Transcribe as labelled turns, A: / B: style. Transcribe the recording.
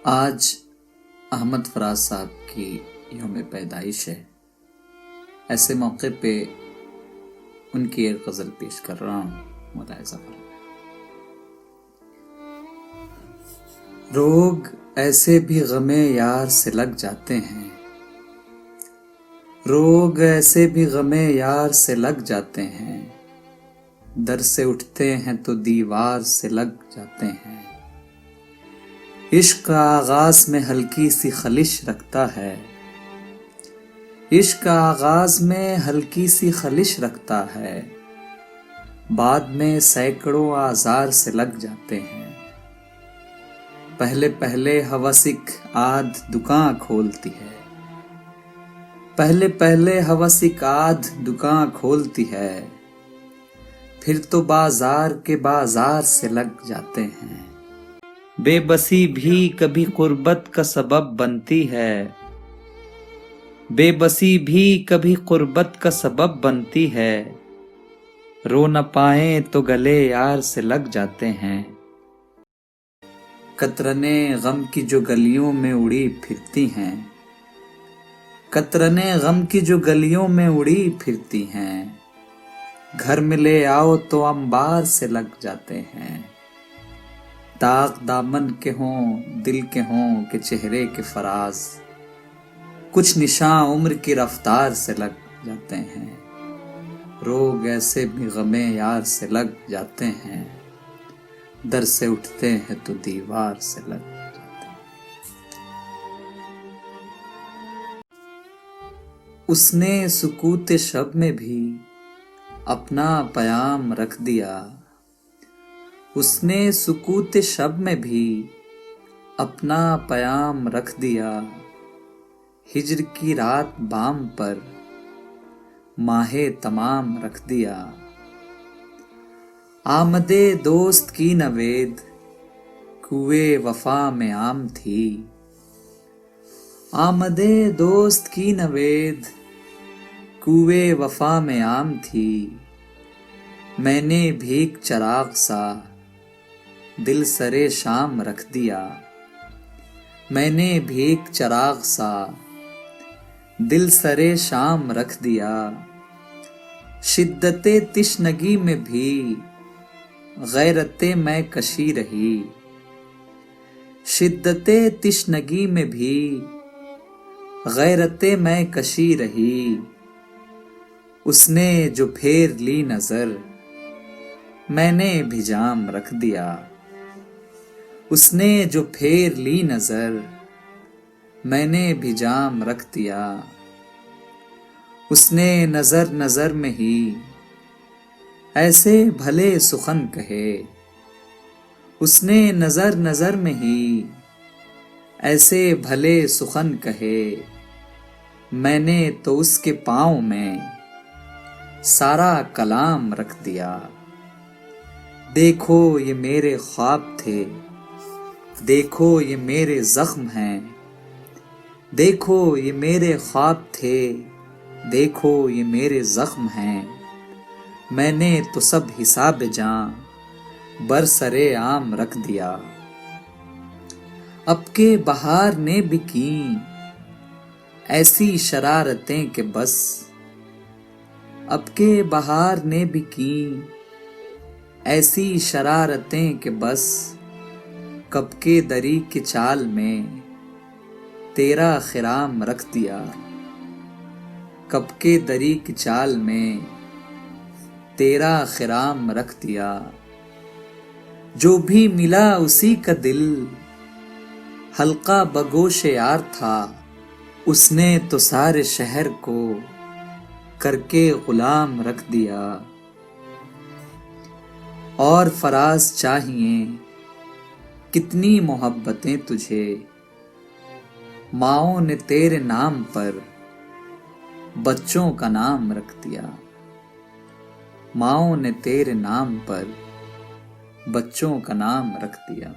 A: آج احمد فراز صاحب کی یوم پیدائش ہے۔ ایسے موقع پہ ان کی ایک غزل پیش کر رہا ہوں، ملاحظہ فرمائیں۔ روگ ایسے بھی غم یار سے لگ جاتے ہیں، روگ ایسے بھی غم یار سے لگ جاتے ہیں، در سے اٹھتے ہیں تو دیوار سے لگ جاتے ہیں۔ عشق آغاز میں ہلکی سی خلش رکھتا ہے، عشق آغاز میں ہلکی سی خلش رکھتا ہے، بعد میں سینکڑوں آزار سے لگ جاتے ہیں۔ پہلے پہلے ہوسک آدھ دکان کھولتی ہے، پہلے پہلے ہوسک آدھ دکان کھولتی ہے، پھر تو بازار کے بازار سے لگ جاتے ہیں۔ بے بسی بھی کبھی قربت کا سبب بنتی ہے، بے بسی بھی کبھی قربت کا سبب بنتی ہے، رو نہ پائیں تو گلے یار سے لگ جاتے ہیں۔ قطرنے غم کی جو گلیوں میں اڑی پھرتی ہیں، قطرنے غم کی جو گلیوں میں اڑی پھرتی ہیں، گھر میں لے آؤ تو انبار سے لگ جاتے ہیں۔ داغ دامن کے ہوں دل کے ہوں کہ چہرے کے فراز، کچھ نشاں عمر کی رفتار سے لگ جاتے ہیں۔ روگ ایسے بھی غم یار سے لگ جاتے ہیں، در سے اٹھتے ہیں تو دیوار سے لگ جاتے ہیں۔ اس نے سکوت شب میں بھی اپنا پیام رکھ دیا، اس نے سکوت شب میں بھی اپنا پیام رکھ دیا، ہجر کی رات بام پر ماہ تمام رکھ دیا۔ آمدے دوست کی نوید کوئے وفا میں عام تھی، آمدے دوست کی نوید کوئے وفا میں عام تھی، میں نے بھیک چراغ سا دل سرے شام رکھ دیا، میں نے بھیک چراغ سا دل سرے شام رکھ دیا۔ شدت تشنگی میں بھی غیرت میں کشی رہی، شدت تشنگی میں بھی غیرت میں کشی رہی، اس نے جو پھیر لی نظر میں نے بھی جام رکھ دیا، اس نے جو پھیر لی نظر میں نے بھی جام رکھ دیا۔ اس نے نظر نظر میں ہی ایسے بھلے سخن کہے، اس نے نظر نظر میں ہی ایسے بھلے سخن کہے، میں نے تو اس کے پاؤں میں سارا کلام رکھ دیا۔ دیکھو یہ میرے خواب تھے، دیکھو یہ میرے زخم ہیں، دیکھو یہ میرے خواب تھے، دیکھو یہ میرے زخم ہیں، میں نے تو سب حساب جاں برسرے عام رکھ دیا۔ اب کے بہار نے بھی کیں ایسی شرارتیں کہ بس، اب کے بہار نے بھی کیں ایسی شرارتیں کہ بس، کب کے دری کی چال میں تیرا خرام رکھ دیا، کب کے دری کی چال میں تیرا خرام رکھ دیا۔ جو بھی ملا اسی کا دل حلقہ بگوش یار تھا، اس نے تو سارے شہر کو کر کے غلام رکھ دیا۔ اور فراز چاہیے کتنی محبتیں تجھے، ماؤں نے تیرے نام پر بچوں کا نام رکھ دیا، ماؤں نے تیرے نام پر بچوں کا نام رکھ دیا۔